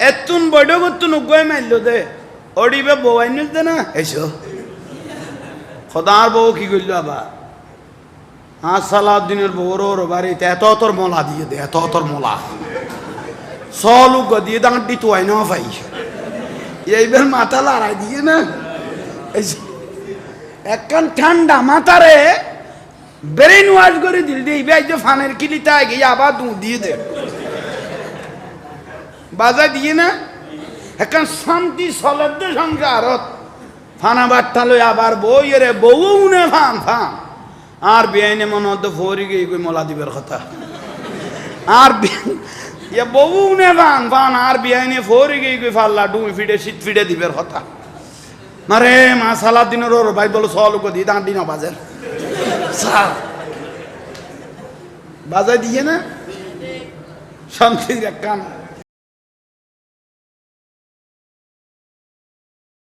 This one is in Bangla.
এতুন বড় করতুন উগয় মারলো দে অডিবে বউ আইনুস দে না এসো খোদার বউ কি করলো আবার সালাউদ্দিনের বউর বাড়িতে এত তোর মলা দিয়ে দে এত তোর মলা সলুক দিয়ে দাঁড়ি তো আই না ভাই এইবার মাথা লড়াই দিয়ে না একখান ঠান্ডা মাথারে ব্রেন ওয়াশ করে দিল দিয়ে এই যে ফানের কিলিতে গিয়ে আবার দুধ দিয়ে দে বাজা দিয়ে না একখান শান্তি সলব্ধ সংসারত ফানা বাট্টা লই আবার বই রে বউ নে ফান ফান আর বেআইনে মনে হতো ফরি গিয়ে কই মলা দিবের কথা আর বউ নে ফান ফান আর বেআইনে ফরি গিয়ে কই ফাল্লা ডুই ফিডে শীত ফিডে দিবের কথা মারে মা সালাউদ্দিনের ওর ভাই বলো সলুক দিয়ে দাঁড়ি না বাজের স্যার বাজায় দিয়ে না শান্তির এক কান